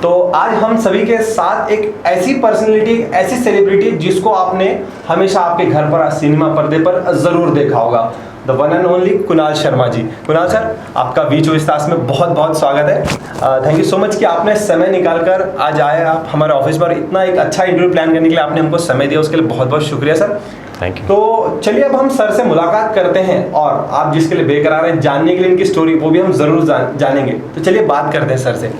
तो आज हम सभी के साथ एक ऐसी पर्सनैलिटी, ऐसी सेलिब्रिटी जिसको आपने हमेशा आपके घर पर सिनेमा पर्दे पर जरूर देखा होगा, the one and only Kunal Sharma ji. Kunal sir, आपका V24 तास में बहुत बहुत स्वागत है। थैंक यू सो मच कि आपने समय निकालकर आज आए आप हमारे ऑफिस पर। इतना एक अच्छा इंटरव्यू प्लान करने के लिए आपने हमको समय दिया, उसके लिए बहुत बहुत शुक्रिया सर। Thank you. तो चलिए अब हम सर से मुलाकात करते हैं, और आप जिसके लिए बेकरार हैं जानने के लिए इनकी स्टोरी, वो भी हम जरूर जानेंगे। तो चलिए बात करते हैं सर से।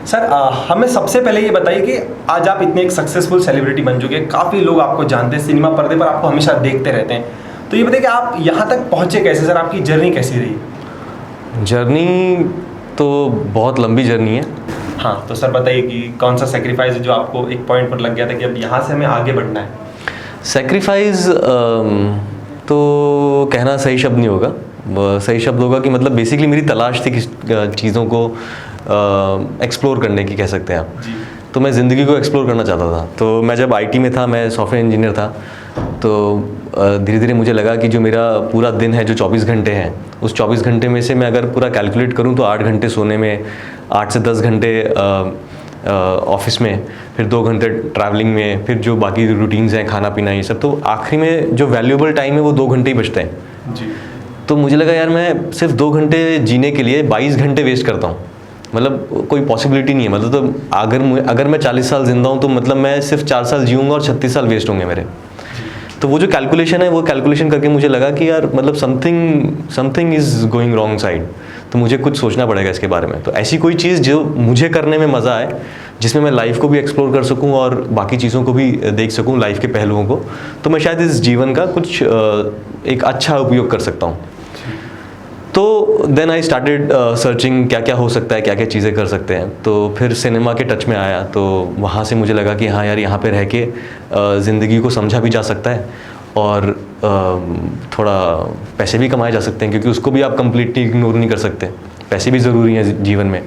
सर, हमें सबसे पहले ये बताइए कि आज आप इतने एक सक्सेसफुल सेलिब्रिटी बन चुके हैं, काफ़ी लोग आपको जानते हैं, सिनेमा पर्दे पर आपको हमेशा देखते रहते हैं। तो ये बताइए कि आप यहाँ तक पहुँचे कैसे सर, आपकी जर्नी कैसी रही? जर्नी तो बहुत लंबी जर्नी है। हाँ, तो सर बताइए कि कौन सा सेक्रीफाइस है जो आपको एक पॉइंट पर लग गया था कि अब यहाँ से हमें आगे बढ़ना है? सेक्रीफाइस तो कहना सही शब्द नहीं होगा। सही शब्द होगा कि मतलब बेसिकली मेरी तलाश थी कि चीज़ों को एक्सप्लोर करने की, कह सकते हैं आप। तो मैं ज़िंदगी को एक्सप्लोर करना चाहता था। तो मैं जब IT में था, मैं सॉफ्टवेयर इंजीनियर था, तो धीरे धीरे मुझे लगा कि जो मेरा पूरा दिन है, जो 24 घंटे हैं, उस 24 घंटे में से मैं अगर पूरा कैलकुलेट करूं तो 8 घंटे सोने में, 8 से 10 घंटे ऑफिस में, फिर 2 घंटे ट्रैवलिंग में, फिर जो बाकी रूटीन्स हैं, खाना पीना, ये सब, तो आखिरी में जो वैल्यूएबल टाइम है वो 2 घंटे ही बचते हैं जी। तो मुझे लगा यार मैं सिर्फ 2 घंटे जीने के लिए 22 घंटे वेस्ट करता हूँ, मतलब कोई पॉसिबिलिटी नहीं है। मतलब तो अगर मैं 40 साल जिंदा हूँ तो मतलब मैं सिर्फ 4 साल जीऊँगा और 36 साल वेस्ट होंगे मेरे। तो वो जो कैलकुलेशन है, वो कैलकुलेशन करके मुझे लगा कि यार मतलब something is going wrong side, तो मुझे कुछ सोचना पड़ेगा इसके बारे में। तो ऐसी कोई चीज़ जो मुझे करने में मज़ा आए, जिसमें मैं लाइफ को भी एक्सप्लोर कर सकूं और बाकी चीज़ों को भी देख सकूं, लाइफ के पहलुओं को, तो मैं शायद इस जीवन का कुछ एक अच्छा उपयोग कर सकता हूं। तो देन आई स्टार्टेड सर्चिंग, क्या क्या हो सकता है, क्या क्या चीज़ें कर सकते हैं। तो फिर सिनेमा के टच में आया, तो वहाँ से मुझे लगा कि हाँ यार, यहाँ पे रह के ज़िंदगी को समझा भी जा सकता है और थोड़ा पैसे भी कमाए जा सकते हैं, क्योंकि उसको भी आप कंप्लीटली इग्नोर नहीं कर सकते, पैसे भी ज़रूरी हैं जीवन में।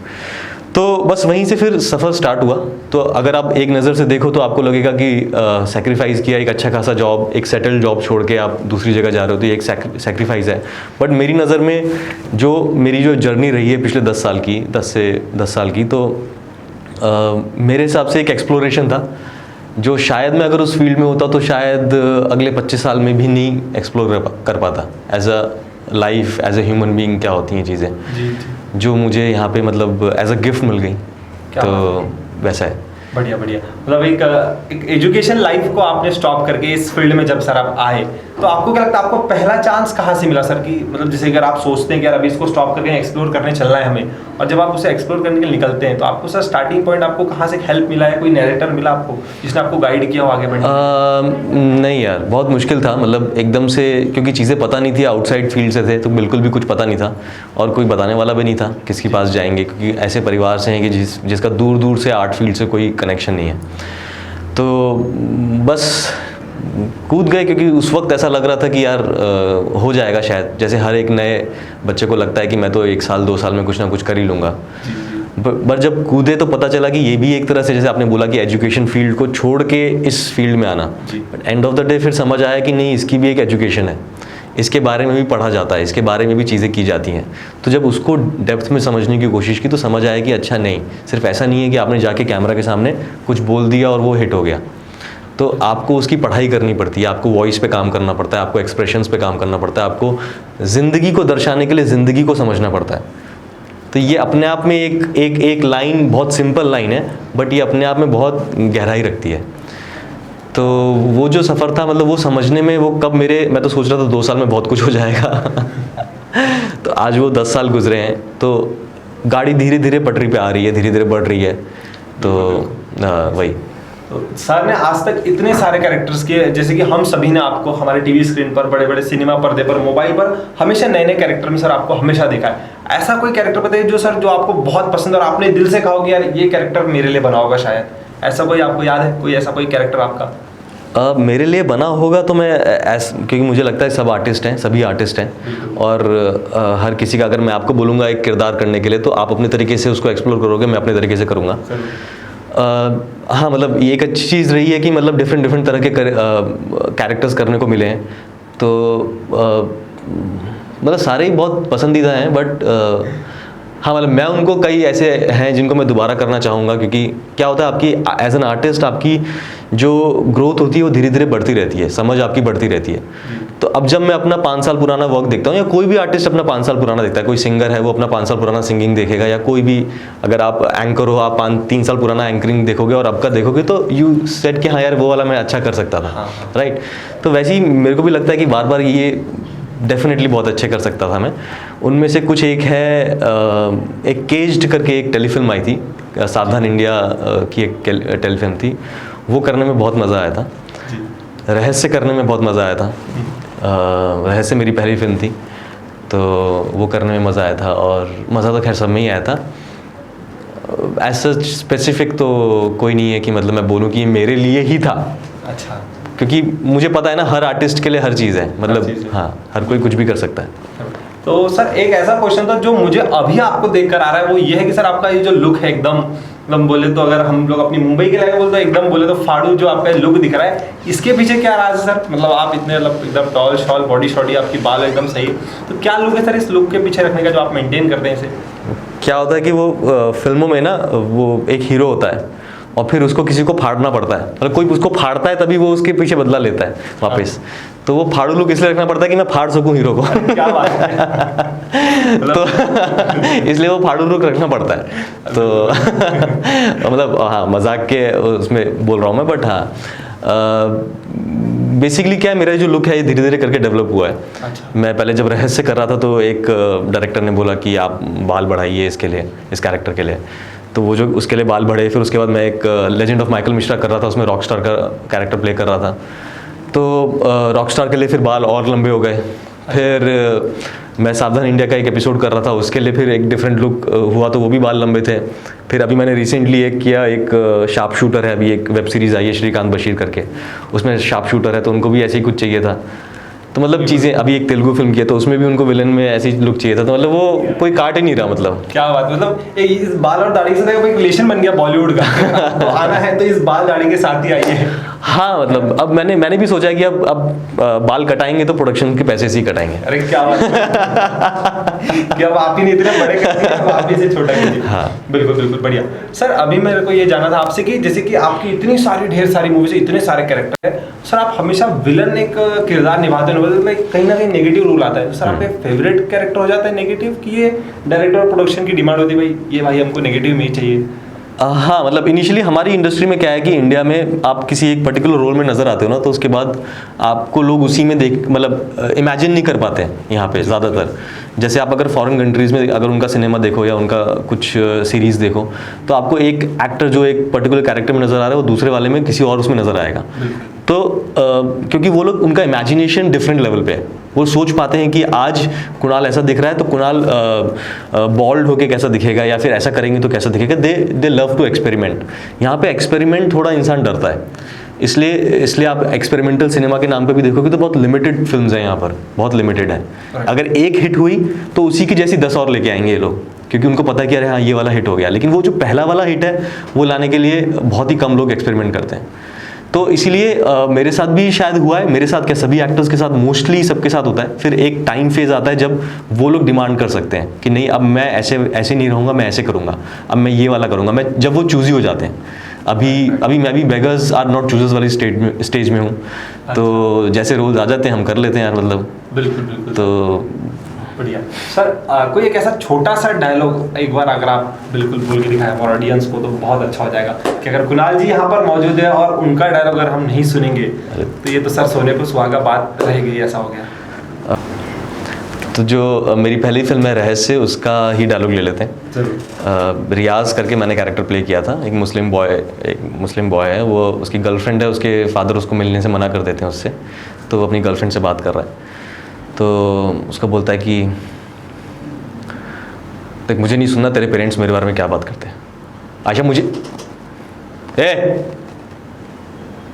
तो बस वहीं से फिर सफ़र स्टार्ट हुआ। तो अगर आप एक नज़र से देखो तो आपको लगेगा कि सेक्रीफाइस किया, एक अच्छा खासा जॉब, एक सेटल्ड जॉब छोड़ के आप दूसरी जगह जा रहे हो, तो ये एक सेक्रीफाइस है। बट मेरी नज़र में मेरी जो जर्नी रही है पिछले 10 साल की, 10 से 10 साल की, तो मेरे हिसाब से एक एक्सप्लोरेशन था, जो शायद मैं अगर उस फील्ड में होता तो शायद अगले 25 साल में भी नहीं एक्सप्लोर कर पाता। As a life, as a human being क्या होती हैं चीज़ें, जो मुझे यहाँ पे मतलब एज अ गिफ्ट मिल गई। तो वैसा है। बढ़िया बढ़िया। मतलब एक एजुकेशन लाइफ को आपने स्टॉप करके इस फील्ड में जब सर आप आए, तो आपको क्या लगता है आपको पहला चांस कहाँ से मिला सर? कि मतलब जैसे अगर आप सोचते हैं कि यार अभी इसको स्टॉप करके एक्सप्लोर करने चलना है हमें, और जब आप उसे एक्सप्लोर करने के लिए निकलते हैं, तो आपको सर स्टार्टिंग पॉइंट आपको कहाँ से हेल्प मिला है? कोई नैरेटर मिला आपको जिसने आपको गाइड किया हो आगे बढ़ने? नहीं यार, बहुत मुश्किल था। मतलब एकदम से, क्योंकि चीज़ें पता नहीं थी, आउटसाइड फील्ड से थे, तो बिल्कुल भी कुछ पता नहीं था और कोई बताने वाला भी नहीं था किसके पास जाएंगे, क्योंकि ऐसे परिवार से हैं कि जिसका दूर दूर से आर्ट फील्ड से कोई कनेक्शन नहीं है। तो बस कूद गए, क्योंकि उस वक्त ऐसा लग रहा था कि यार हो जाएगा शायद, जैसे हर एक नए बच्चे को लगता है कि मैं तो 1 साल 2 साल में कुछ ना कुछ कर ही लूँगा। पर जब कूदे तो पता चला कि ये भी एक तरह से, जैसे आपने बोला कि एजुकेशन फील्ड को छोड़ के इस फील्ड में आना, but end of the day फिर समझ आया कि नहीं, इसकी भी एक एजुकेशन है, इसके बारे में भी पढ़ा जाता है, इसके बारे में भी चीज़ें की जाती हैं। तो जब उसको डेप्थ में समझने की कोशिश की तो समझ आया कि अच्छा नहीं, सिर्फ ऐसा नहीं है कि आपने जाके कैमरा के सामने कुछ बोल दिया और वो हिट हो गया। तो आपको उसकी पढ़ाई करनी पड़ती है, आपको वॉइस पे काम करना पड़ता है, आपको एक्सप्रेशंस पे काम करना पड़ता है, आपको ज़िंदगी को दर्शाने के लिए ज़िंदगी को समझना पड़ता है। तो ये अपने आप में एक लाइन, बहुत सिंपल लाइन है, बट ये अपने आप में बहुत गहराई रखती है। तो वो जो सफ़र था, मतलब वो समझने में, वो कब मैं तो सोच रहा था 2 साल में बहुत कुछ हो जाएगा तो आज वो 10 साल गुजरे हैं, तो गाड़ी धीरे धीरे पटरी पे आ रही है, धीरे धीरे बढ़ रही है। तो वही। तो सर ने आज तक इतने सारे कैरेक्टर्स किए, जैसे कि हम सभी ने आपको हमारे टीवी स्क्रीन पर, बड़े बड़े सिनेमा पर्दे पर, मोबाइल पर, हमेशा नए नए कैरेक्टर में सर आपको हमेशा देखा है। ऐसा कोई कैरेक्टर बताइए जो सर जो आपको बहुत पसंद और आपने दिल से कहा कि यार ये कैरेक्टर मेरे लिए बना होगा शायद, ऐसा कोई आपको याद है? कोई ऐसा कोई कैरेक्टर आपका? मेरे लिए बना होगा तो मैं क्योंकि मुझे लगता है सब आर्टिस्ट हैं, सभी आर्टिस्ट हैं, और हर किसी का, अगर मैं आपको बोलूँगा एक किरदार करने के लिए, तो आप अपने तरीके से उसको एक्सप्लोर करोगे, मैं अपने तरीके से करूँगा। हाँ, मतलब ये एक अच्छी चीज़ रही है कि मतलब डिफरेंट तरह के कैरेक्टर्स करने को मिले हैं। तो मतलब सारे ही बहुत पसंदीदा हैं, बट हाँ मतलब मैं उनको कई ऐसे हैं जिनको मैं दोबारा करना चाहूँगा, क्योंकि क्या होता है आपकी एज एन आर्टिस्ट आपकी जो ग्रोथ होती है वो धीरे धीरे बढ़ती रहती है, समझ आपकी बढ़ती रहती है। तो अब जब मैं अपना 5 साल पुराना वर्क देखता हूँ, या कोई भी आर्टिस्ट अपना 5 साल पुराना देखता है, कोई सिंगर है वो अपना 5 साल पुराना सिंगिंग देखेगा, या कोई भी अगर आप एंकर हो आप 3 साल पुराना एंकरिंग देखोगे और अब का देखोगे तो यू सेट कि हाँ यार वो वाला मैं अच्छा कर सकता था, राइट। तो वैसे ही मेरे को भी लगता है कि बार बार ये डेफिनेटली बहुत अच्छे कर सकता था मैं। उनमें से कुछ एक है एक केज्ड करके एक टेलीफिल्म आई थी, सावधान इंडिया की एक टेलीफिल्म थी, वो करने में बहुत मज़ा आया था। रहस्य करने में बहुत मज़ा आया था। रहस्य मेरी पहली फिल्म थी तो वो करने में मज़ा आया था, और मज़ा तो खैर सब में ही आया था। ऐसा स्पेसिफिक तो कोई नहीं है कि मतलब मैं बोलूँ कि ये मेरे लिए ही था। अच्छा। क्योंकि मुझे पता है ना हर आर्टिस्ट के लिए हर चीज़ है, मतलब हाँ हर कोई कुछ भी कर सकता है। तो सर एक ऐसा क्वेश्चन था जो मुझे अभी आपको देखकर आ रहा है, वो ये है कि सर आपका ये जो लुक है एकदम बोले तो, अगर हम लोग अपनी मुंबई के लायक बोलते तो एकदम बोले तो फाड़ू जो आपका लुक दिख रहा है, इसके पीछे क्या राज है सर? मतलब आप इतने मतलब एकदम टॉल शॉल बॉडी शॉडी, आपकी बाल एकदम सही, तो क्या लुक है सर इस लुक के पीछे रखने का जो आप मेंटेन करते हैं इसे? क्या होता है कि वो फिल्मों में ना वो एक हीरो होता है और फिर उसको किसी को फाड़ना पड़ता है, मतलब कोई उसको फाड़ता है तभी वो उसके पीछे बदला लेता है वापस। तो वो फाड़ू लुक इसलिए रखना पड़ता है कि मैं फाड़ सकूं हीरो को। क्या बात है। तो इसलिए वो फाड़ू लुक रखना पड़ता है। तो मतलब हाँ मजाक के उसमें बोल रहा हूँ मैं, बट हाँ बेसिकली क्या है, मेरा जो लुक है ये धीरे धीरे करके डेवलप हुआ है। अच्छा। मैं पहले जब रहस्य कर रहा था तो एक डायरेक्टर ने बोला कि आप बाल बढ़ाइए इसके लिए, इस कैरेक्टर के लिए, तो वो जो उसके लिए बाल बढ़े। फिर उसके बाद मैं एक लेजेंड ऑफ माइकल मिश्रा कर रहा था, उसमें रॉकस्टार का कैरेक्टर प्ले कर रहा था, तो रॉकस्टार के लिए फिर बाल और लंबे हो गए। फिर मैं सावधान इंडिया का एक एपिसोड कर रहा था, उसके लिए फिर एक डिफरेंट लुक हुआ, तो वो भी बाल लंबे थे। फिर अभी मैंने रिसेंटली एक किया, एक शार्प शूटर है, अभी एक वेब सीरीज़ आई है श्रीकांत बशीर करके, उसमें शार्प शूटर है, तो उनको भी ऐसे ही कुछ चाहिए था। तो मतलब चीज़ें, अभी एक तेलुगु फिल्म की है तो उसमें भी उनको विलन में ऐसी लुक चाहिए था, तो मतलब वो कोई काट ही नहीं रहा। मतलब क्या बात, मतलब इस बाल और दाढ़ी से एक रिलेशन बन गया बॉलीवुड का। तो आना है तो इस बाल दाढ़ी के साथ ही आइए। हाँ मतलब अब मैंने भी सोचा है कि अब बाल कटाएंगे तो प्रोडक्शन के पैसे से ही कटाएंगे। अरे क्या बात कि अब आप ही नहीं इतने बड़े करते हैं, अब आप ही से छोटा कीजिए। हाँ बिल्कुल बिल्कुल बढ़िया। सर अभी मेरे को ये जानना था आपसे कि जैसे कि आपकी इतनी सारी ढेर सारी मूवीज, इतने सारे कैरेक्टर है सर, आप हमेशा विलन एक किरदार निभाते हैं, मतलब कहीं ना कहीं नेगेटिव रोल आता है, तो सर आपका फेवरेट कैरेक्टर हो जाता है नेगेटिव, कि ये डायरेक्टर और प्रोडक्शन की डिमांड होती है भाई ये भाई हमको नेगेटिव में ही चाहिए? हाँ मतलब इनिशियली हमारी इंडस्ट्री में क्या है कि इंडिया में आप किसी एक पर्टिकुलर रोल में नज़र आते हो ना, तो उसके बाद आपको लोग उसी में देख मतलब इमेजिन नहीं कर पाते हैं यहाँ पे ज़्यादातर। जैसे आप अगर फॉरेन कंट्रीज़ में अगर उनका सिनेमा देखो या उनका कुछ सीरीज़ देखो, तो आपको एक एक्टर जो एक पर्टिकुलर कैरेक्टर में नज़र आ रहा है वो दूसरे वाले में किसी और उसमें नज़र आएगा। तो क्योंकि वो लोग, उनका इमेजिनेशन डिफरेंट लेवल पे है, वो सोच पाते हैं कि आज कुणाल ऐसा दिख रहा है तो कुणाल बॉल्ड होके कैसा दिखेगा, या फिर ऐसा करेंगे तो कैसा दिखेगा। They love to experiment. यहाँ पे एक्सपेरिमेंट थोड़ा इंसान डरता है, इसलिए आप एक्सपेरिमेंटल सिनेमा के नाम पे भी देखोगे तो बहुत लिमिटेड फिल्म्स हैं यहाँ पर, बहुत लिमिटेड है। अगर एक हिट हुई तो उसी की जैसी 10 और लेके आएंगे ये लोग, क्योंकि उनको पता है कि अरे हाँ ये वाला हिट हो गया। लेकिन वो जो पहला वाला हिट है वो लाने के लिए बहुत ही कम लोग एक्सपेरिमेंट करते हैं। तो इसीलिए मेरे साथ भी शायद हुआ है, मेरे साथ क्या सभी एक्टर्स के साथ, मोस्टली सबके साथ होता है। फिर एक टाइम फेज आता है जब वो लोग डिमांड कर सकते हैं कि नहीं अब मैं ऐसे नहीं रहूँगा, मैं ऐसे करूँगा, अब मैं ये वाला करूँगा, मैं जब वो चूज़ी हो जाते हैं। अभी मैं भी बेगर्स आर नॉट चूजर्स वाली स्टेज में हूँ। तो जैसे रोल्स आ जाते हैं हम कर लेते हैं यार, मतलब बिल्कुल बिल्कुल। तो बढ़िया सर। कोई एक ऐसा छोटा सा डायलॉग एक बार अगर आप बिल्कुल बोल के दिखाएं हमारे ऑडियंस को तो बहुत अच्छा हो जाएगा, कि अगर कुणाल जी यहाँ पर मौजूद है और उनका डायलॉग अगर हम नहीं सुनेंगे तो ये तो सर सोने पे सुहागा बात रहेगी, ऐसा हो गया। तो जो मेरी पहली फिल्म है रहस्य, उसका ही डायलॉग ले लेते हैं। रियाज करके मैंने कैरेक्टर प्ले किया था। एक मुस्लिम बॉय है, वो उसकी गर्लफ्रेंड है, उसके फादर उसको मिलने से मना कर देते हैं उससे, तो वो अपनी गर्लफ्रेंड से बात कर रहा है। तो उसका बोलता है कि देख मुझे नहीं सुनना तेरे पेरेंट्स मेरे बारे में क्या बात करते हैं। आयशा मुझे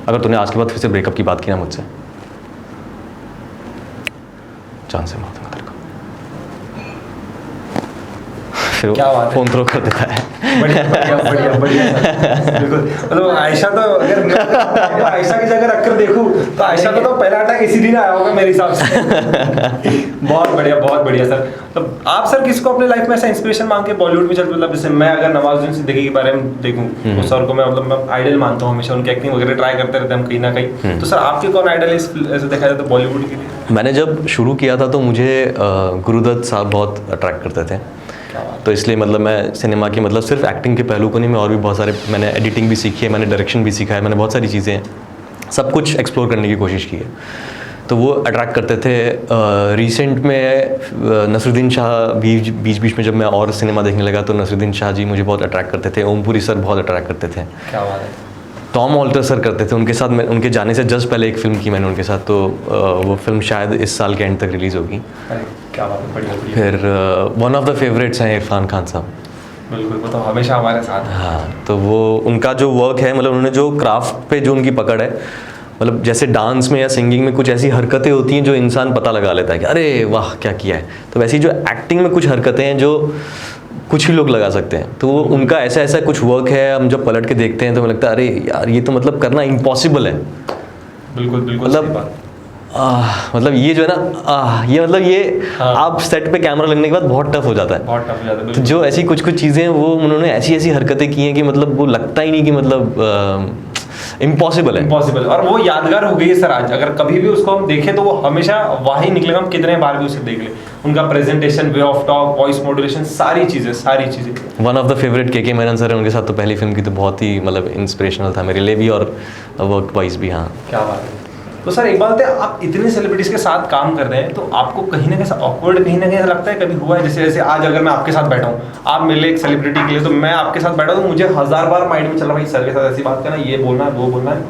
अगर तूने आज के बाद फिर से ब्रेकअप की बात की ना मुझसे, जान से मार दूंगा तेरे को। फिर क्या बात है। फ़ोन थ्रो कर देता है। बढ़िया बढ़िया बढ़िया बढ़िया सर। बिल्कुल, मतलब आयशा तो अगर मैं आयशा की जगह रखकर देखूं तो आयशा का तो पहला अटैक इसी दिन आया होगा मेरे हिसाब से। बहुत बढ़िया सर। तो आप सर किसको अपने लाइफ में ऐसा इंस्पिरेशन मान के बॉलीवुड में चलते, मतलब जैसे मैं अगर नवाजुद्दीन सिद्दीकी के बारे में देखूं तो सर को मैं मतलब मैं आइडल मानता हूँ हमेशा, उनकी एक्टिंग वगैरह ट्राई करते रहते हैं हम कहीं ना कहीं। तो सर आपके कौन आइडल है ऐसे देखा जाए तो बॉलीवुड के लिए? मैंने जब शुरू किया था तो मुझे गुरुदत्त साहब बहुत अट्रैक्ट करते थे, तो इसलिए मतलब मैं सिनेमा की मतलब सिर्फ एक्टिंग के पहलू को नहीं, मैं और भी बहुत सारे, मैंने एडिटिंग भी सीखी है, मैंने डायरेक्शन भी सीखा है, मैंने बहुत सारी चीज़ें सब कुछ एक्सप्लोर करने की कोशिश की है, तो वो अट्रैक्ट करते थे। रिसेंट में नसरुद्दीन शाह बीच बीच में जब मैं और सिनेमा देखने लगा तो नसरुद्दीन शाह जी मुझे बहुत अट्रैक्ट करते थे, ओमपुरी सर बहुत अट्रैक्ट करते थे, क्या बात है। टॉम ऑल्टर सर करते थे, उनके साथ मैं उनके जाने से जस्ट पहले एक फ़िल्म की मैंने उनके साथ, तो वो फिल्म शायद इस साल के एंड तक रिलीज़ होगी। अरे क्या बात है, बढ़िया बढ़िया। फिर वन ऑफ द फेवरेट्स हैं इरफान खान साहब। बिल्कुल, वो तो हमेशा हमारे साथ है। हाँ, तो वो उनका जो वर्क है, मतलब उन्होंने जो क्राफ्ट पे जो उनकी पकड़ है, मतलब जैसे डांस में या सिंगिंग में कुछ ऐसी हरकतें होती हैं जो इंसान पता लगा लेता है कि अरे वाह क्या किया है, तो वैसी जो एक्टिंग में कुछ हरकतें हैं जो कुछ ही लोग लगा सकते हैं, तो वो उनका ऐसा ऐसा कुछ वर्क है, हम जब पलट के देखते हैं तो हमें लगता है अरे यार ये तो मतलब करना इम्पॉसिबल है। बिल्कुल बिल्कुल, मतलब सही बात। मतलब ये जो है ना ये मतलब ये हाँ। आप सेट पे कैमरा लगने के बाद बहुत टफ हो जाता है। बहुत टफ हो जाता है, तो बिल्कुल। जो ऐसी कुछ कुछ चीज़ें वो उन्होंने ऐसी ऐसी हरकतें की हैं कि मतलब वो लगता ही नहीं कि मतलब इम्पॉसिबल है। इम्पॉसिबल, और वो यादगार हो गई है सर आज, अगर कभी भी उसको हम देखें तो वो हमेशा वही निकलेगा, हम कितने बार भी उसे देख ले, उनका presentation, way of talk, voice modulation, सारी चीज़ें। वन ऑफ द फेवरेट के मेनन सर है, उनके साथ तो पहली फिल्म की तो बहुत ही मतलब इंस्पिरेशनल था मेरे लिए भी और वर्क वाइज भी। हाँ, क्या बात है। तो सर एक बात है, आप इतने सेलिब्रिटीज के साथ काम कर रहे हैं तो आपको कहीं ना कहीं ऑकवर्ड कहीं ना कहीं लगता है, कभी हुआ है जैसे आज अगर मैं आपके साथ बैठा हूँ, आप मिले एक सेलिब्रिटी के लिए, तो मैं आपके साथ बैठा हूँ तो मुझे 1000 बार माइंड में चल रहा है सर के साथ ऐसी बात करना, ये बोलना है, वो बोलना है।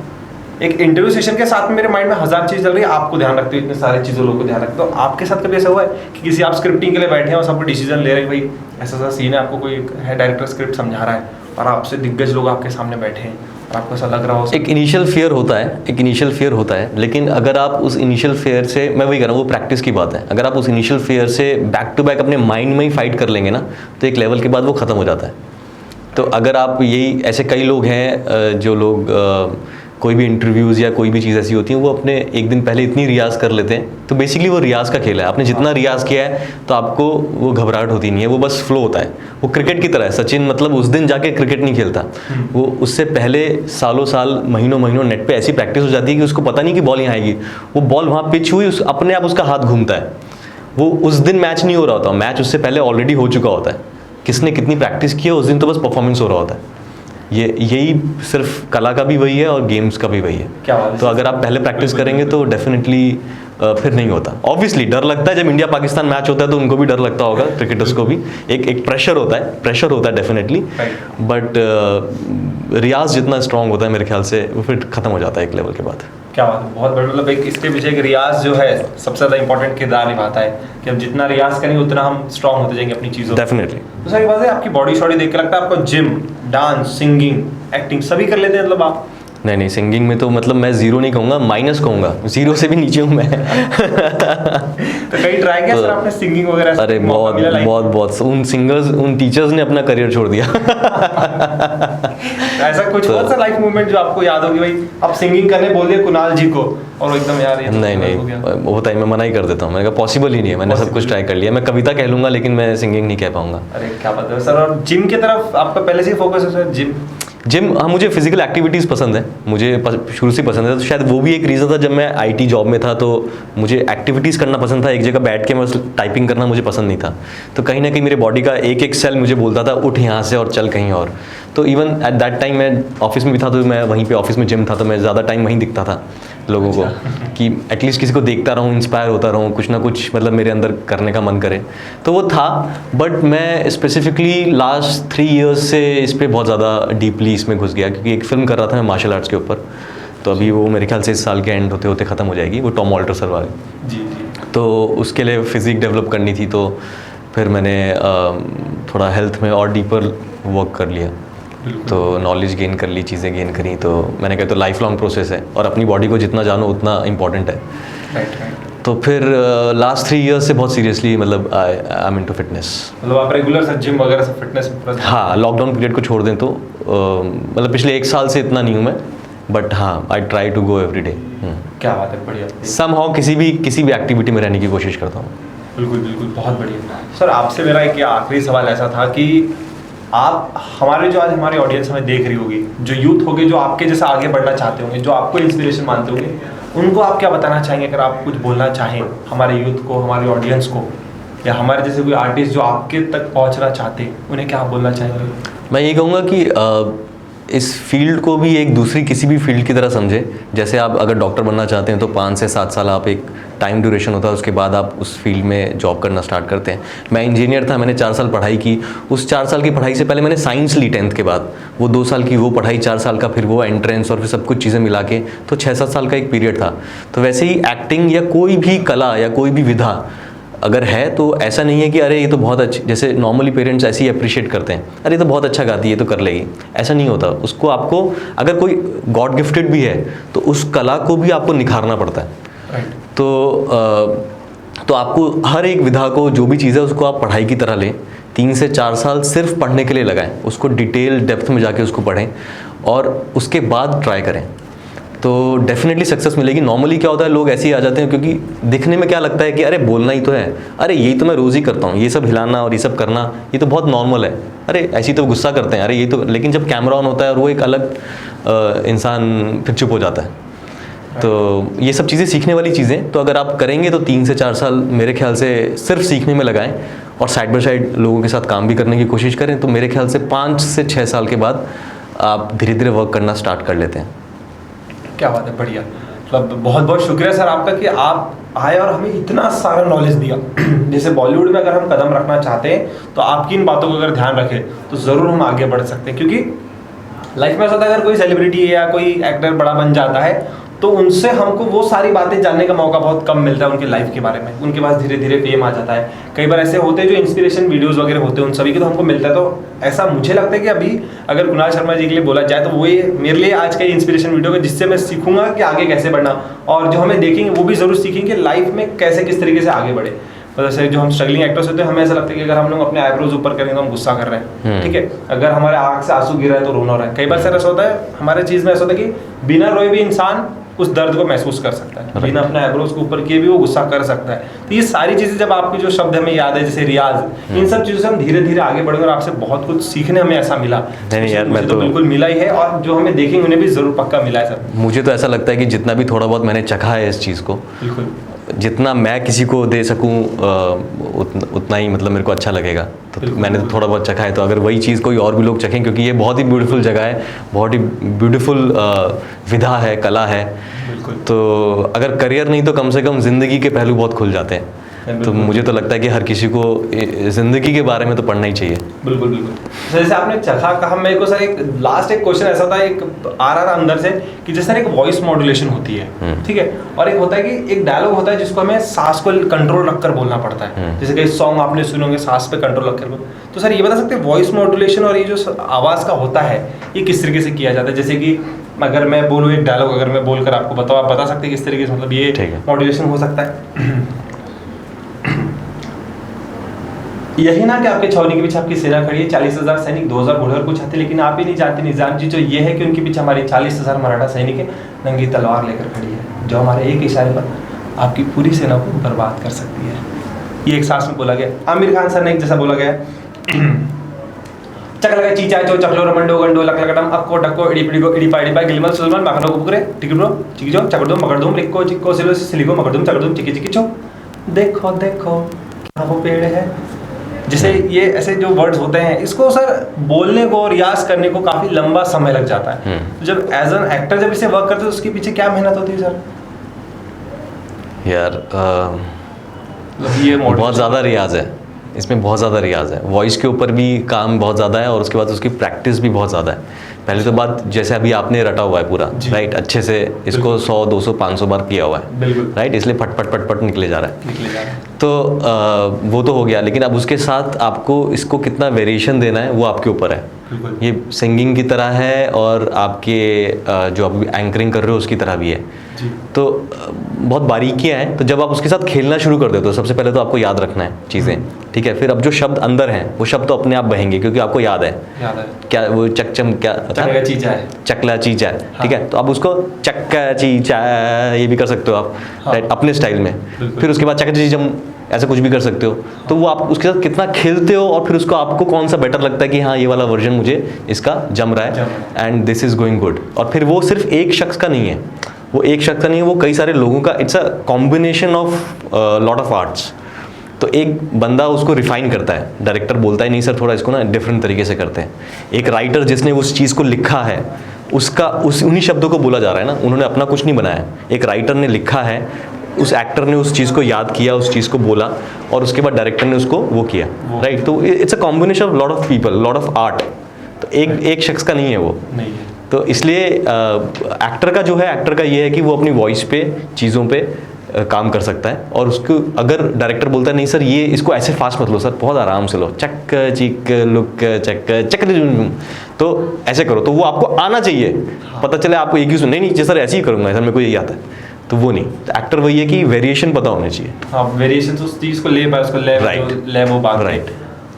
एक इंटरव्यू सेशन के साथ में मेरे माइंड में 1000 चीज़ चल रही है, आपको ध्यान रखते हो, इतने सारी चीज़ों लोगों को ध्यान रखते हो। तो आपके साथ कभी ऐसा हुआ है कि किसी आप स्क्रिप्टिंग के लिए बैठे हैं और सब डिसीजन ले रहे हैं, भाई ऐसा ऐसा सीन है, आपको कोई है डायरेक्टर स्क्रिप्ट समझा रहा है और आपसे दिग्गज लोग आपके सामने बैठे हैं और आपको ऐसा लग रहा हो? एक इनिशियल फियर होता है, लेकिन अगर आप उस इनिशियल फियर से, मैं वही कह रहा हूँ, वो प्रैक्टिस की बात है, अगर आप उस इनिशियल फियर से बैक टू बैक अपने माइंड में ही फाइट कर लेंगे ना, तो एक लेवल के बाद वो ख़त्म हो जाता है। तो अगर आप यही, ऐसे कई लोग हैं जो लोग कोई भी इंटरव्यूज़ या कोई भी चीज़ ऐसी होती है, वो अपने एक दिन पहले इतनी रियाज़ कर लेते हैं, तो बेसिकली वो रियाज़ का खेल है। आपने जितना रियाज़ किया है तो आपको वो घबराहट होती नहीं है, वो बस फ्लो होता है। वो क्रिकेट की तरह है, सचिन मतलब उस दिन जाके क्रिकेट नहीं खेलता, वो उससे पहले सालों साल महीनों महीनों नेट पे ऐसी प्रैक्टिस हो जाती है कि उसको पता नहीं कि बॉल यहाँ आएगी, वो बॉल वहाँ पिच हुई, अपने आप उसका हाथ घूमता है। वो उस दिन मैच नहीं हो रहा होता, मैच उससे पहले ऑलरेडी हो चुका होता है। किसने कितनी प्रैक्टिस की है, उस दिन तो बस परफॉर्मेंस हो रहा होता है। यही सिर्फ कला का भी वही है और गेम्स का भी वही है। क्या बात है। तो अगर आप पहले प्रैक्टिस करेंगे तो डेफिनेटली फिर नहीं होता। ऑब्वियसली डर लगता है, जब इंडिया पाकिस्तान मैच होता है तो उनको भी डर लगता होगा, क्रिकेटर्स को भी एक प्रेशर होता है डेफिनेटली, बट रियाज जितना स्ट्रांग होता है मेरे ख्याल से वो फिर खत्म हो जाता है एक लेवल के बाद। क्या बात है, बहुत बड़ा, मतलब एक इसके पीछे एक रियाज जो है सबसे ज़्यादा इंपॉर्टेंट किरदार निभाता है कि हम जितना रियाज करेंगे उतना हम स्ट्रांग होते जाएंगे अपनी चीज़ों। डेफिनेटली। तो सर एक बात है, आपकी बॉडी शॉडी देख के लगता है आपको जिम, डांस, सिंगिंग, एक्टिंग सभी कर लेते हैं मतलब आप? नहीं, सिंगिंग में तो मतलब मैं जीरो नहीं कहूँगा, माइनस कहूँगा, जीरो से भी नीचे हूँ मैं। तो कहीं ट्राई किया सर आपने सिंगिंग वगैरह? अरे बहुत उन सिंगर्स, उन टीचर्स ने अपना करियर छोड़ दिया। ऐसा कुछ हुआ सर लाइफ मूवमेंट जो आपको याद होगी, भाई अब सिंगिंग करने बोल दिया कुणाल जी को और एकदम यार ये नहीं वो टाइम में मना ही कर देता हूँ, मैंने कहा पॉसिबल ही नहीं है, मैंने सब कुछ ट्राई कर लिया, मैं कविता कह लूँगा लेकिन मैं सिंगिंग नहीं कह पाऊँगा। अरे क्या बात है सर। और जिम की तरफ आपका पहले से ही फोकस है सर? जिम हाँ, मुझे फिजिकल एक्टिविटीज़ पसंद है, मुझे शुरू से पसंद है, तो शायद वो भी एक रीज़न था। जब मैं आईटी जॉब में था तो मुझे एक्टिविटीज़ करना पसंद था, एक जगह बैठ के बस टाइपिंग करना मुझे पसंद नहीं था। तो कहीं ना कहीं मेरे बॉडी का एक एक सेल मुझे बोलता था उठ यहाँ से और चल कहीं और। तो इवन एट दैट टाइम मैं ऑफिस में भी था, तो मैं वहीं पे ऑफिस में जिम था, तो मैं ज़्यादा टाइम वहीं दिखता था लोगों को कि एटलीस्ट किसी को देखता रहूँ, इंस्पायर होता रहूँ, कुछ ना कुछ मतलब मेरे अंदर करने का मन करे, तो वो था। बट मैं स्पेसिफिकली लास्ट 3 इयर्स से इस पर बहुत ज़्यादा डीपली इसमें घुस गया, क्योंकि एक फ़िल्म कर रहा था मैं मार्शल आर्ट्स के ऊपर, तो अभी वो मेरे ख्याल से इस साल के एंड होते होते ख़त्म हो जाएगी, वो टॉम ऑल्टर सर वाली। जी। तो उसके लिए फिज़िक डेवलप करनी थी, तो फिर मैंने थोड़ा हेल्थ में और डीपर वर्क कर लिया, तो नॉलेज गेन कर ली, चीज़ें गेन करी। तो मैंने कहा तो लाइफ लॉन्ग प्रोसेस है और अपनी बॉडी को जितना जानो उतना इम्पॉर्टेंट है। राइट। तो फिर लास्ट 3 ईयर्स से बहुत सीरियसली मतलब आई एम इनटू फिटनेस। मतलब आप रेगुलर से जिम वगैरह से फिटनेस? हाँ, लॉकडाउन पीरियड को छोड़ दें तो मतलब पिछले 1 साल से इतना नहीं हूँ मैं, बट हाँ I try to go every day. क्या बात है, बढ़िया। समहाउ किसी भी एक्टिविटी में रहने की कोशिश करता हूँ। बिल्कुल बिल्कुल, बहुत बढ़िया। सर आपसे मेरा एक आखिरी सवाल ऐसा था कि आप हमारे जो आज हमारी ऑडियंस हमें देख रही होगी, जो यूथ होगी, जो आपके जैसा आगे बढ़ना चाहते होंगे, जो आपको इंस्पिरेशन मानते होंगे, उनको आप क्या बताना चाहेंगे? अगर आप कुछ बोलना चाहें हमारे यूथ को, हमारी ऑडियंस को, या हमारे जैसे कोई आर्टिस्ट जो आपके तक पहुंचना चाहते हैं, उन्हें क्या आप बोलना चाहेंगे? मैं ये कहूँगा कि इस फील्ड को भी एक दूसरी किसी भी फील्ड की तरह समझे। जैसे आप अगर डॉक्टर बनना चाहते हैं तो 5 से 7 साल आप एक टाइम ड्यूरेशन होता है, उसके बाद आप उस फील्ड में जॉब करना स्टार्ट करते हैं। मैं इंजीनियर था, मैंने 4 साल पढ़ाई की। उस 4 साल की पढ़ाई से पहले मैंने साइंस ली 10th के बाद, वो 2 साल की वो पढ़ाई, 4 साल का फिर वो एंट्रेंस और फिर सब कुछ चीज़ें मिला के तो 6-7 साल का एक पीरियड था। तो वैसे ही एक्टिंग या कोई भी कला या कोई भी विधा अगर है तो ऐसा नहीं है कि अरे ये तो बहुत अच्छी, जैसे नॉर्मली पेरेंट्स ऐसे ही अप्रिशिएट करते हैं, अरे ये तो बहुत अच्छा गाती है, तो कर लेगी। ऐसा नहीं होता। उसको आपको अगर कोई गॉड गिफ्टेड भी है तो उस कला को भी आपको निखारना पड़ता है। तो आपको हर एक विधा को, जो भी चीज़ है उसको आप पढ़ाई की तरह लें। 3 से 4 साल सिर्फ पढ़ने के लिए लगाएं, उसको डिटेल डेप्थ में जाके उसको पढ़ें और उसके बाद ट्राई करें, तो डेफिनेटली सक्सेस मिलेगी। नॉर्मली क्या होता है, लोग ऐसे ही आ जाते हैं क्योंकि दिखने में क्या लगता है कि अरे बोलना ही तो है, अरे यही तो मैं रोज़ ही करता हूँ, ये सब हिलाना और ये सब करना ये तो बहुत नॉर्मल है, अरे ऐसी तो गुस्सा करते हैं, अरे ये तो। लेकिन जब कैमरा ऑन होता है और वो एक अलग इंसान फिर चुप हो जाता है। तो ये सब चीज़ें सीखने वाली चीज़ें, तो अगर आप करेंगे तो 3 से 4 साल मेरे ख्याल से सिर्फ सीखने में लगाएं और साइड बाय साइड लोगों के साथ काम भी करने की कोशिश करें, तो मेरे ख्याल से 5 से 6 साल के बाद आप धीरे धीरे वर्क करना स्टार्ट कर लेते हैं। क्या बात है, बढ़िया। मतलब बहुत बहुत शुक्रिया सर आपका कि आप आए और हमें इतना सारा नॉलेज दिया। जैसे बॉलीवुड में अगर हम कदम रखना चाहते हैं तो आपकी इन बातों को अगर ध्यान रखें तो ज़रूर हम आगे बढ़ सकते हैं, क्योंकि लाइफ में ऐसा होता है अगर कोई सेलिब्रिटी या कोई एक्टर बड़ा बन जाता है तो उनसे हमको वो सारी बातें जानने का मौका बहुत कम मिलता है उनके लाइफ के बारे में। उनके पास धीरे धीरे फेम आ जाता है। कई बार ऐसे होते हैं जो इंस्पिरेशन वीडियोस वगैरह होते हैं उन सभी के तो हमको मिलता है। तो ऐसा मुझे लगता है कि अभी अगर कुणाल शर्मा जी के लिए बोला जाए तो वो ये मेरे लिए आज का इंस्पिरेशन वीडियो है, जिससे मैं सीखूंगा कि आगे कैसे बढ़ना, और जो हमें देखेंगे वो भी जरूर सीखेंगे लाइफ में कैसे किस तरीके से आगे बढ़े। तो जैसे जो हम स्ट्रगलिंग एक्टर्स होते हैं, हमें ऐसा लगता है कि अगर हम लोग अपने आईब्रोज ऊपर करें तो हम गुस्सा कर रहे हैं, ठीक है। अगर हमारे आंख से आंसू गिर रहा है तो रोना हो रहा है। कई बार सर ऐसा होता है, हमारे चीज़ में ऐसा होता है कि बिना रोए भी इंसान उस दर्द को महसूस कर सकता है, बिना अपने आईब्रोज को ऊपर किए भी वो गुस्सा कर सकता है। तो ये सारी चीज़ें जब आपकी जो शब्द हमें याद है, जैसे रियाज, इन सब चीज़ों से हम धीरे धीरे आगे बढ़ेंगे और आपसे बहुत कुछ सीखने हमें ऐसा मिला। नहीं यार, मैं तो बिल्कुल मिला ही है, और जो हमें देखेंगे उन्हें भी जरूर पक्का मिला है सर। मुझे तो ऐसा लगता है कि जितना भी थोड़ा बहुत मैंने चखा है इस चीज़ को, बिल्कुल जितना मैं किसी को दे सकूं उतना ही मतलब मेरे को अच्छा लगेगा। तो मैंने तो थोड़ा बहुत चखा है, तो अगर वही चीज़ कोई और भी लोग चखें, क्योंकि ये बहुत ही ब्यूटीफुल जगह है, बहुत ही ब्यूटीफुल विधा है, कला है। तो अगर करियर नहीं तो कम से कम ज़िंदगी के पहलू बहुत खुल जाते हैं। तो मुझे तो लगता है कि हर किसी को ज़िंदगी के बारे में तो पढ़ना ही चाहिए। बिल्कुल बिल्कुल। जैसे आपने चखा कहा, मेरे को सर एक लास्ट एक क्वेश्चन ऐसा था, एक आ रहा था अंदर से कि जैसे एक वॉइस मॉड्यूलेशन होती है, ठीक है, और एक होता है कि एक डायलॉग होता है जिसको हमें सांस को कंट्रोल रखकर बोलना पड़ता है। जैसे कई सॉन्ग आपने सुने होंगे सांस पे कंट्रोल रखकर। तो सर ये बता सकते हैं वॉइस मॉड्यूलेशन और ये जो आवाज़ का होता है ये किस तरीके से किया जाता है? जैसे कि अगर मैं बोलूँ एक डायलॉग, अगर मैं बोलकर आपको बताऊँ, आप बता सकते हैं किस तरीके से मतलब ये मॉड्यूलेशन हो सकता है? यही ना कि आपके छावनी के पीछे आपकी सेना खड़ी है, 40,000 सैनिक, 2,000 घोड़े और कुछ हाथी, लेकिन आप ही नहीं जानते निजाम जी जो ये है कि उनके पीछे हमारी 40,000 मराठा सैनिक है, नंगी तलवार लेकर खड़ी है, जो हमारे एक इशारे पर आपकी पूरी सेना को बर्बाद कर सकती है। ये एक सांस में बोला गया। आमिर खान सर ने एक जैसा बोला गया, चक लगा चीचा चो चकलो रमंडो गंडो लक लकटम अक्को डक्को इडी पिडी को इडी पाइडी पा गिलमल सुलमान बाखनो कुकरे टिकरो चिकिजो चकड़दो मगड़दो रिक्को चिक्को सिलो सिलिको मगड़दो चकड़दो चिकी चिकी चो। देखो देखो क्या वो पेड़ है। जैसे ये ऐसे जो वर्ड्स होते हैं, इसको सर बोलने को, रियाज करने को काफी लंबा समय लग जाता है। तो जब एज एन एक्टर जब इसे वर्क करते हो उसके पीछे क्या मेहनत होती है सर? यार ये बहुत ज़्यादा रियाज है इसमें, बहुत ज़्यादा रियाज है। वॉइस के ऊपर भी काम बहुत ज़्यादा है और उसके बाद उसकी प्रैक्टिस भी बहुत ज़्यादा है। पहले तो बात, जैसे अभी आपने रटा हुआ है पूरा, राइट, अच्छे से इसको 100 200 500 बार किया हुआ है, राइट, इसलिए फट फट फट फट निकले जा रहा है। तो वो तो हो गया, लेकिन अब उसके साथ आपको इसको कितना वेरिएशन देना है वो आपके ऊपर है। बिल्कुल। ये सिंगिंग की तरह है और आपके जो आप एंकरिंग कर रहे हो उसकी तरह भी है। जी। तो बहुत बारीकियां हैं। तो जब आप उसके साथ खेलना शुरू कर देते हो, सबसे पहले तो आपको याद रखना है चीज़ें, ठीक है। फिर अब जो शब्द अंदर हैं वो शब्द तो अपने आप बहेंगे, क्योंकि आपको याद है क्या वो चकचम क्या चकला चीचा है, चकला चीचा है, ठीक है। तो आप उसको चक्का चीचा ये भी कर सकते हो आप, राइट, अपने स्टाइल में। फिर उसके बाद चक्का चीचम ऐसा कुछ भी कर सकते हो। तो वो आप उसके साथ कितना खेलते हो और फिर उसको आपको कौन सा बेटर लगता है कि हाँ ये वाला वर्जन मुझे इसका जम रहा है and this is going good. और फिर वो सिर्फ एक शख्स का नहीं है, वो एक शख्स का नहीं है, वो कई सारे लोगों का, it's a combination of lot of arts. तो एक बंदा उसको रिफाइन करता है, डायरेक्टर बोलता है नहीं सर थोड़ा इसको ना डिफरेंट तरीके से करते हैं। एक राइटर जिसने उस चीज़ को लिखा है उसका उन्हीं शब्दों को बोला जा रहा है ना, उन्होंने अपना कुछ नहीं बनाया। एक राइटर ने लिखा है, उस एक्टर ने उस चीज़ को याद किया, उस चीज़ को बोला और उसके बाद डायरेक्टर ने उसको वो किया, राइट। तो it's a combination of lot of people, lot of art. तो एक शख्स का नहीं है वो, नहीं है। तो इसलिए एक्टर का जो है, एक्टर का ये है कि वो अपनी वॉइस पे चीज़ों पे काम कर सकता है। और उसको अगर डायरेक्टर बोलता है नहीं सर ये इसको ऐसे फास्ट मत लो सर, बहुत आराम से लो, चक चिक लुक चक चक, तो ऐसे करो, तो वो आपको आना चाहिए। पता चले आपको एक ही सुन, नहीं सर ऐसे ही करूँगा, ऐसा मेरे को यही आता है, तो वो नहीं। तो एक्टर वही है कि वेरिएशन पता होने चाहिए। हाँ, वेरिएशन तो उस चीज़ को ले पाए, उसको ले Right. ले वो बात। राइट।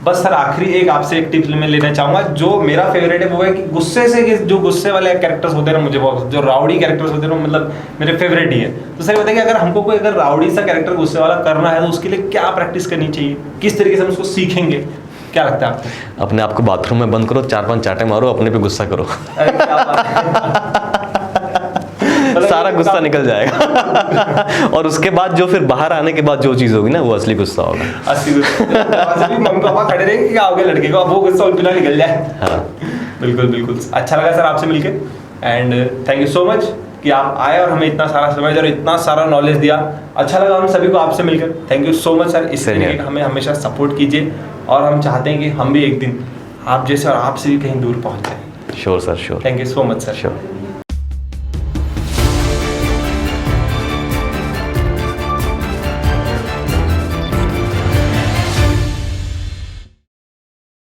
बस सर आखिरी एक आपसे एक टिप मैं लेना चाहूंगा, जो मेरा फेवरेट है वो है कि गुस्से से जो गुस्से वाले कैरेक्टर्स होते हैं ना, मुझे बहुत, जो राउडी कैरेक्टर्स होते हैं ना, मतलब मेरे फेवरेट ही है। तो सर बताइए अगर हमको कोई अगर राउडी सा कैरेक्टर गुस्से वाला करना है तो उसके लिए क्या प्रैक्टिस करनी चाहिए, किस तरीके से हम उसको सीखेंगे, क्या लगता है आपको? अपने आप को बाथरूम में बंद करो, 4-5 चाटे मारो, अपने पे गुस्सा करो। अरे क्या बात है। सारा गुस्सा निकल जाएगा और उसके बाद जो फिर बाहर आने के बाद जो चीज़ होगी ना वो असली गुस्सा होगा। असली गुस्सा भी मम्मी पापा खड़े रहेंगे कि आओगे लड़के को, अब वो गुस्सा उनके ना निकल जाए। हाँ बिल्कुल बिल्कुल। अच्छा लगा सर आपसे मिलके and thank you so much कि आप आए और हमें इतना सारा समझ और इतना सारा नॉलेज दिया। अच्छा लगा हम सभी को आपसे मिलकर। Thank you so much sir. इस तरीके का हमें हमेशा सपोर्ट कीजिए और हम चाहते हैं कि हम भी एक दिन आप जैसे और आपसे भी कहीं दूर पहुँच जाए। Sure sir, sure. Thank you so much sir. Sure.